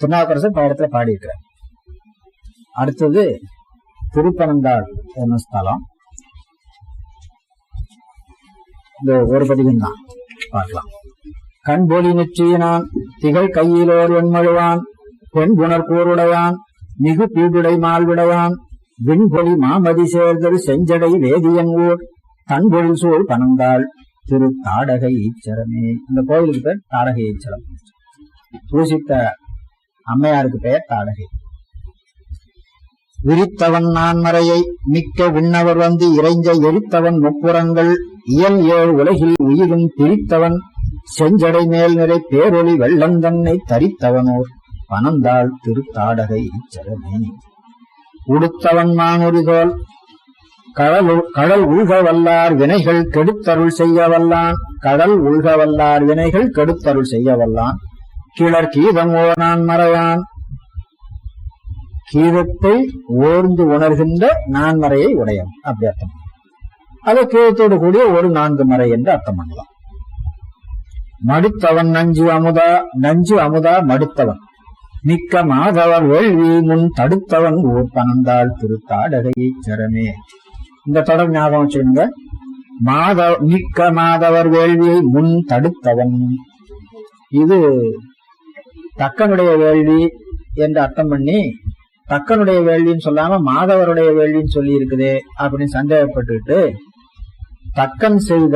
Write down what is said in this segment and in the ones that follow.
திருநாவுக்கரசர் பல இடத்துல பாடியிருக்கிறார். அடுத்தது திருப்பனந்தாள் என்ன ஸ்தலம், இந்த ஒரு பதிகம் தான் பார்க்கலாம். கண்பொலி நெற்றியினான் திகழ் கையிலோர் வெண்மழுவான் பெண் புனர் கூருடையான் மிகு பீடுடை மால்விடையான் விண்பொலி மாமதி சேர்தல் செஞ்சடை வேதியன் ஊர் தன்பொழில் சூழ் பனந்தாள் திரு தாடகை ஈச்சரமே. இந்த கோயிலுக்கு பேர் தாடகை ஈச்சரம். பூசித்த அம்மையாருக்கு பெயர் தாடகை. விரித்தவன் நான்மறையை மிக்க விண்ணவர் வந்து இறைஞ்ச எரித்தவன் முப்புறங்கள் இயல் ஏழு உலகில் உயிரும் பிரித்தவன் செஞ்சடை மேல் நிறை பேரொளி வெள்ளந்தன்னை தரித்தவனோர் பனந்தாள் திருத்தாடகை இச்சரமே. உடுத்தவன் மானுரிதோல் கடல் உள்க வல்லார் வினைகள் கெடுத்தருள் செய்ய வல்லான். கடல் உள்க வல்லார் வினைகள் கெடுத்தருள் செய்ய வல்லான். கிளர் கீதம் ஓனான் மறையான். கீதத்தை ஓர்ந்து உணர்கின்ற நான்மறையை உடையவன் அப்படி அர்த்தம். அது கீதத்தோடு கூடிய ஒரு 4 மறை என்று அர்த்தம் பண்ணலாம். மடுத்தவன் நஞ்சு அமுதா மடுத்தவன் மிக்க மாதவர் வேள்வி முன் தடுத்தவன் ஓர் பனந்தாள் திருத்தாடகை சரமே. இந்த தொடர் ஞாபகம் வச்சுக்கோங்க. மிக்க மாதவர் வேள்வியை முன் தடுத்தவன், இது தக்கனுடைய வேள்வி என்று அர்த்தம் பண்ணி தக்கனுடைய வேள்வின்னு சொல்லாம மாதவருடைய வேள்வின்னு சொல்லி இருக்குதே அப்படின்னு சந்தேகப்பட்டுட்டு தக்கன் செய்த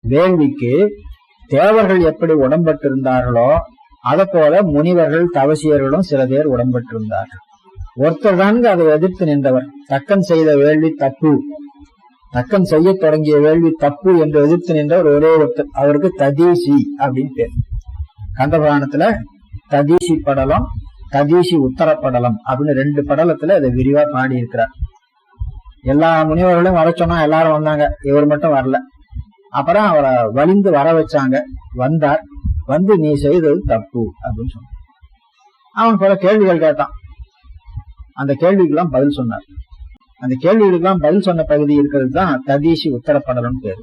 வேள்விக்கு தேவர்கள் எப்படி உடம்பட்டிருந்தார்களோ அதை போல முனிவர்கள் தவசியர்களும் சில பேர் உடம்பட்டிருந்தார்கள். ஒருத்தர் தான் அதை எதிர்த்து நின்றவர். தக்கன் செய்த வேள்வி தப்பு, தக்கன் செய்ய தொடங்கிய வேள்வி தப்பு என்று எதிர்த்து நின்றவர் ஒரே ஒருத்தர். அவருக்கு ததீசி அப்படின்னு பேர். கந்தபுராணத்துல ததீசி படலம், ததீசி உத்தரப்படலம் அப்படின்னு 2 படலத்துல அதை விரிவா பாடி இருக்கிறார். எல்லா முனிவர்களும் வர சொன்னா எல்லாரும் வந்தாங்க, இவர் மட்டும் வரல. அப்புறம் அவரை வலிந்து வர வச்சாங்க. வந்தார். வந்து நீ செய்தது தப்பு அப்படின்னு சொன்னான். அவன் பல கேள்விகள் கேட்டான். அந்த கேள்விக்கெல்லாம் பதில் சொன்னார். அந்த கேள்விகளுக்கெல்லாம் பதில் சொன்ன பகுதி இருக்கிறது தான் ததீசி உத்தரப்படலம் பேரு.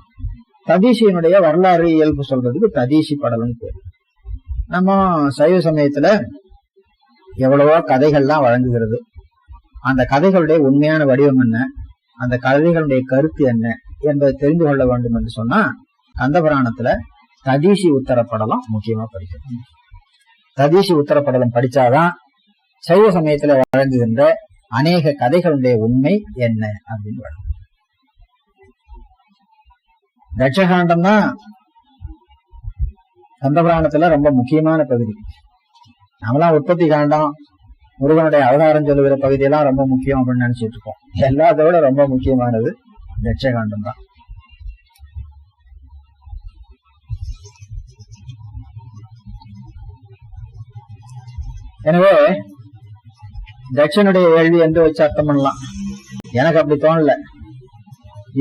ததீசியினுடைய வரலாறு இயல்பு சொல்றதுக்கு ததீசி படலம் பேரு. நம்ம சைவ சமயத்துல எவ்வளவோ கதைகள்லாம் வழங்குகிறது. அந்த கதைகளுடைய உண்மையான வடிவம் என்ன, அந்த கதைகளுடைய கருத்து என்ன என்பதை தெரிந்து கொள்ள வேண்டும் என்று சொன்னா கந்தபுராணத்துல ததீசி உத்தரப்படலம் முக்கியமா படிக்கணும். ததீசி உத்தரப்படலம் படிச்சாதான் சைவ சமயத்துல வழங்குகின்ற அநேக கதைகளுடைய உண்மை என்ன அப்படின்னு வழங்கும். தட்சகாண்டம் தான் கந்தபுராணத்துல ரொம்ப முக்கியமான பகுதி. நம்மளாம் உற்பத்தி காண்டம், முருகனுடைய அவதாரம் சொல்லுகிற பகுதியெல்லாம் ரொம்ப முக்கியம் அப்படின்னு நினைச்சிட்டு இருக்கோம். எல்லாத்தோட ரொம்ப முக்கியமானது தட்சகாண்டம் தான். எனவே தட்சனுடைய வேள்வி என்று வச்சு அர்த்தம் பண்ணலாம். எனக்கு அப்படி தோணல.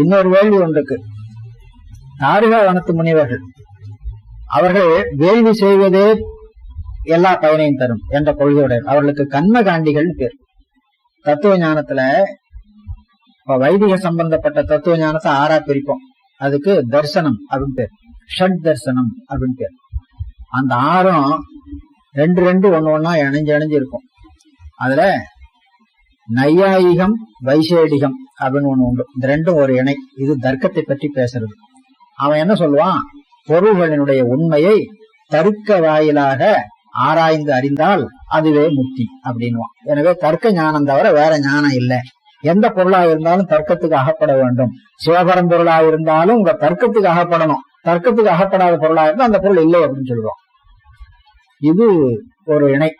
இன்னொரு வேள்வி ஒன்றுக்கு தாருகா வனத்து முனிவர்கள் அவர்கள் வேள்வி செய்வதே எல்லா பயனையும் தரும் என்ற கொள்கையுடைய அவர்களுக்கு கண்மகாண்டிகள் பேர். தத்துவ ஞானத்துல வைதிக சம்பந்தப்பட்ட தத்துவ ஞானத்தை 6ஆ பிரிப்போம். அதுக்கு தர்சனம் அப்படின்னு பேர், ஷட் தர்சனம் அப்படின்னு பேர். அந்த 6ம் 2 ஒண்ணு இணைஞ்சு இருக்கும். அதுல நையாயிகம் வைசேடிகம் அப்படின்னு ஒண்ணு உண்டு. இந்த 2ம் ஒரு இணை. இது தர்க்கத்தை பற்றி பேசுறது. அவன் என்ன சொல்லுவான், பொருள்களினுடைய உண்மையை தர்க்க வாயிலாக ஆராய்ந்து அறிந்தால் அதுவே முக்தி அப்படின்வான். எனவே தர்க்க ஞானம் தவிர வேற ஞானம் இல்லை. எந்த பொருளா இருந்தாலும் தர்க்கத்துக்கு அகப்பட வேண்டும். சிவபரம் பொருளா இருந்தாலும் உங்க தர்க்கத்துக்கு அகப்படணும். தர்க்கத்துக்கு அகப்படாத பொருளா இருந்தா அந்த பொருள் இல்லை அப்படின்னு சொல்லுவோம். இது ஒரு இணை.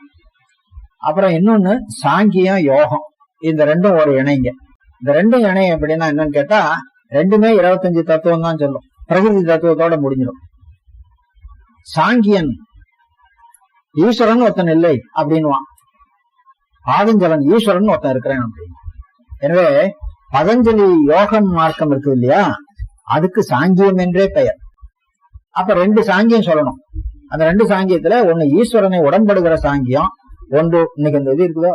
அப்புறம் இன்னொன்னு சாங்கியம் யோகம். இந்த 2ம் ஒரு இணைங்க. இந்த 2ம் இணை எப்படின்னா என்னன்னு கேட்டா 2மே 25 தத்துவம் தான் சொல்லும். பிரகிருதி தத்துவத்தோட முடிஞ்சிடும். சாங்கியன் ஈஸ்வரன் ஒருத்தன் இல்லை அப்படின்வான். பாதஞ்சலன் ஈஸ்வரன் ஒருத்தன் இருக்கிறேன் அப்படின்னு. எனவே பதஞ்சலி யோகம் மார்க்கம் இருக்கு இல்லையா, அதுக்கு சாங்கியம் என்றே பெயர். அப்ப 2 சாங்கியம் சொல்லணும். அந்த 2 சாங்கியத்துல ஒண்ணு ஈஸ்வரனை உடன்படுகிற சாங்கியம், ஒன்று இன்னைக்கு இந்த இது இருக்குதோ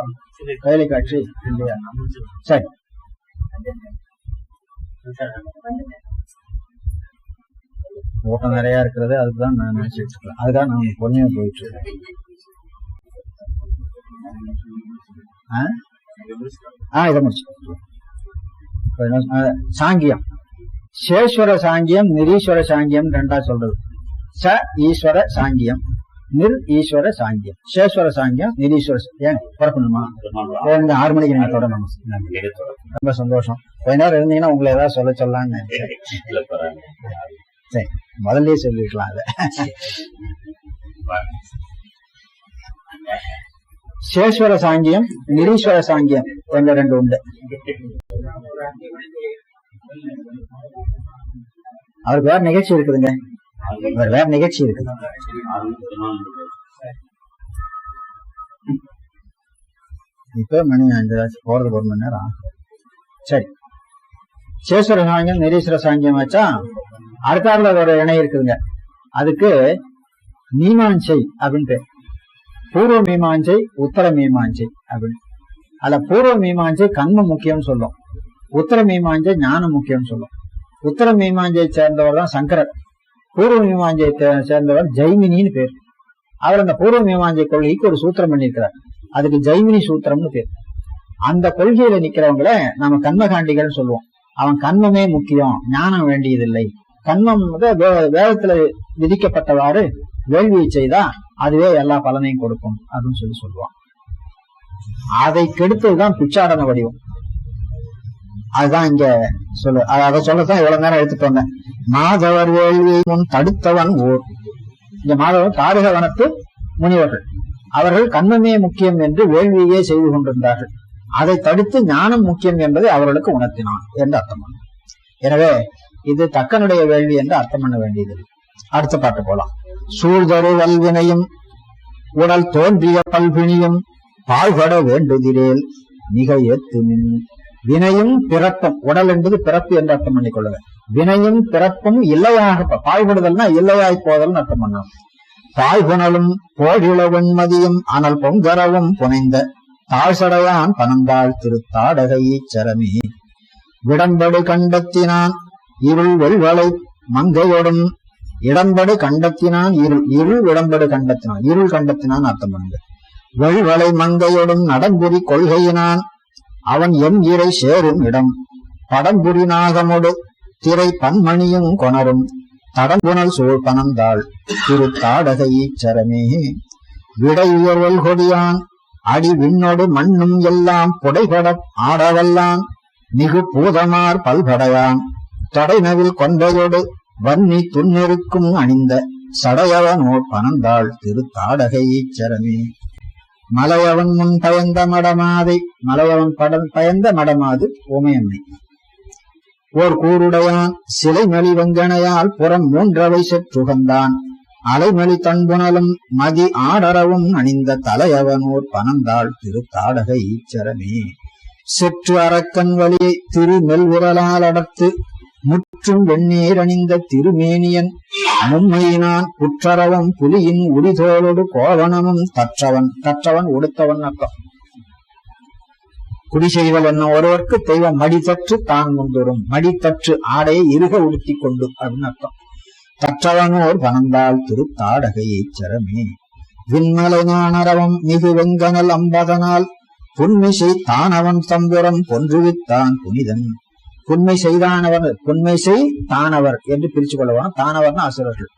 கைலை காட்சி இல்லையா, சரி ஓட்டம் நிறைய இருக்கிறது. அதுக்குதான் நான் நினைச்சிட்டு இருக்கேன். அதுதான் நான் பொண்ணையா போயிட்டு இருக்கேன். இதை முடிச்சு சாங்கியம். சேஸ்வர சாங்கியம், நிரீஸ்வர சாங்கியம் ரெண்டா சொல்றது. ச ஈஸ்வர சாங்கியம், நிர் ஈஸ்வர சாங்கியம். சேஸ்வர சாங்கியம், நிரீஸ்வர. ஏன் புறப்படணுமா? 6 மணிக்கு நீங்க தொடரணும். ரொம்ப சந்தோஷம். கொஞ்ச நேரம் இருந்தீங்கன்னா உங்களை ஏதாவது சொல்லலாம்னு. சரி, முதல்ல சொல்லிருக்கலாம் அத. சேஸ்வர சாங்கியம், நிரீஸ்வர சாங்கியம் என்ற 2 உண்டு. அவருக்கு வேற நிகழ்ச்சி இருக்குதுங்க. வேற நிகழ்ச்சி இருக்குது. இப்ப மணி 5 போறதுக்கு 1 மணி நேரம் ஆகும். சரி, சேஸ்வர சாங்கியம் நிரீஸ்வர சாங்கியம் வச்சா அடுத்தாப்புல ஒரு இணை இருக்குதுங்க. அதுக்கு மீமாஞ்சை அப்படின்னு பேர். பூர்வ மீமாஞ்சை, உத்தர மீமாஞ்சை அப்படின்னு. அதுல பூர்வ மீமாஞ்சை கண்மம் முக்கியம் சொல்லும், உத்தர மீமாஞ்சை ஞானம் முக்கியம் சொல்லும். உத்தர மீமாஞ்சை சேர்ந்தவர் தான் சங்கரர். பூர்வ மீமாஞ்சை சேர்ந்தவர் ஜெய்மினின்னு பேர். அவர் அந்த பூர்வ மீமாஞ்சை கொள்கைக்கு ஒரு சூத்திரம் பண்ணியிருக்கிறார். அதுக்கு ஜெய்மினி சூத்திரம்னு பேர். அந்த கொள்கையில நிக்கிறவங்கள நாம கண்மகாண்டிகள் சொல்லுவோம். அவன் கண்மமே முக்கியம், ஞானம் வேண்டியதில்லை. கண்மம் வேதத்துல விதிக்கப்பட்டவாறு வேள்வியை செய்தா அதுவே எல்லா பலனையும் கொடுக்கும் அப்படின்னு சொல்லுவான். அதை கெடுத்ததுதான் பிச்சாடன வடிவம். அதுதான் இங்க சொல்லு. அதை சொல்லத்தான் இவ்வளவு நேரம் எடுத்துட்டு வந்தேன். மாதவர் வேள்வியை முன் தடுத்தவன் ஊர். இந்த மாதவர் தாரக வனத்து முனிவர்கள். அவர்கள் கண்மமே முக்கியம் என்று வேள்வியே செய்து கொண்டிருந்தார்கள். அதை தடுத்து ஞானம் முக்கியம் என்பதை அவர்களுக்கு உணர்த்தினான் என்று அர்த்தம் பண்ண. எனவே இது தக்கனுடைய வேள்வி என்று அர்த்தம் பண்ண வேண்டியது. அடுத்த பாட்டு போலாம். சூழ்தரு வல்வினையும் உடல் தோன்றிய பல்வினியும் பாழ்பட வேண்டுகிறேன் மிக ஏத்துமின். வினையும் பிறப்பும், உடல் என்பது பிறப்பு என்று அர்த்தம் பண்ணிக் கொள்ளுங்க. வினையும் பிறப்பும் இல்லையாக, பாழ்படுதல்னா இல்லையாய் போதல் அர்த்தம் பண்ணணும். பாய்புணலும் போழிள வெண்மதியும் அனல் பொங்கரவும் புனைந்த தாழ்சடையான் பனந்தாள் திருத்தாடகை சரமே. விடம்படு கண்டத்தினான் இருள் வெள்வளை மங்கையோடும். இடம்படு கண்டத்தினான் இருள் விடம்படு கண்டத்தினான், இருள் கண்டத்தினான் அர்த்தம் பண்ணுங்க. வெள்வளை மங்கையோடும் நடம்புரி கொள்கையினான் அவன் எம் இறை சேரும் இடம். படம்புரி நாகமொடு திரை பன்மணியும் கொணரும் தடம்புணல் சூழ் பனந்தாள் திருத்தாடகை சரமே. விடை உயர்வல் கொடியான் அடி விண்ணோடு மண்ணும் எல்லாம் புடைபட ஆடவல்லான் மிகு பூதமார் பல்படையான் தொடைநவில் கொண்டையோடு வன்னி துன்னிருக்கும் அணிந்த சடையவனோர் பனந்தாள் திருத்தாடகை சரமே. மலையவன் முன் பயந்த மடமாதை, மலையவன் பயந்த மடமாது ஓமையம்மை. ஓர் கூருடையான் சிலைமலி வெங்கனையால் புறம் 3 செற்றுகந்தான் அலைமலி தன்புணலும் மதி ஆடரவும் அணிந்த தலையவனோர் பனந்தாள் திருத்தாடகை சரமே. செற்று அரக்கன் வழியை திருமெல்விரலால் அடர்த்து முற்றும் வெண்ணீர் அணிந்த திருமேனியன் மும்மையினான் குற்றரவம் புலியின் உடிதோளோடு கோவணமும் தற்றவன். தற்றவன் உடுத்தவன் அர்த்தம். குடி செய்வல் என்ன ஒருவருக்கு தெய்வம் மடித்தற்று தான் முந்துரும். மடித்தற்று ஆடையை இருக உடுத்தி கொண்டு அப்படின்னு அர்த்தம். தற்றவனோர் பனந்தாள் திருத்தாடகை சரமே. விண்மலை ஞானரவம் மிகு வெங்கனல் அம்பதனால் புன்மிசை தானவன் தம்புரம் பொன்றுவித்தான் புனிதன். புன்மை செய்தானவர், புன்மை செய் தானவர் என்று பிரிச்சு கொள்ளலாம். தானவர்னா அசுரர்கள்.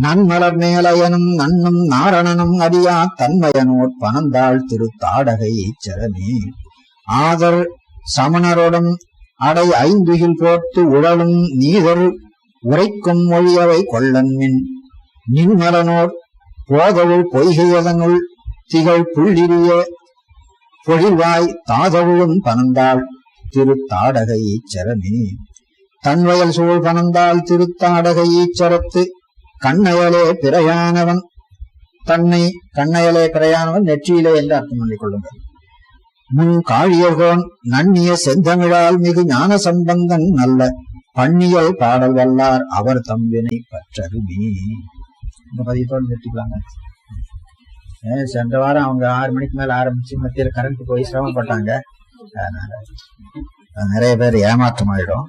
நன்மலர் மேலையனும் நன்னும் நாரணனும் அறியா தன்மையனோர் பனந்தாள் திருத்தாடகை சரமே. ஆதர் சமணரோடும் அடை 5 போர்த்து உழலும் நீதர் உரைக்கும் மொழியவை கொள்ளன்மின். நின்மலனோர் போதவுள் பொய்கையதனுள் திகழ் புள்ளிரிய பொழிவாய் தாதவுளும் பனந்தாள் திருத்தாடகை சரமே. தன்வயல் சூழ் பனந்தாள் திருத்தாடகை சரத்து கண்ணயலே பிறையானவன். தன்னை கண்ணயலே பிறையானவன் நெற்றியிலே என்று அர்த்தம் பண்ணிக் கொள்ளுங்கள். முன் காழியர்கோன் நன்னிய செந்தமிழால் மிகு ஞான சம்பந்தன் நல்ல பண்ணியல் பாடல் வல்லார் அவர் தம்பினை பற்றருமே. இந்த பதியத்தோடு நிறுத்திக்கலாங்க. சென்ற வாரம் அவங்க 6 மணிக்கு மேல ஆரம்பிச்சு மத்தியில கரண்ட் போய் சிரமப்பட்டாங்க. அதனால நிறைய பேர் ஏமாற்றம் ஆயிடும்.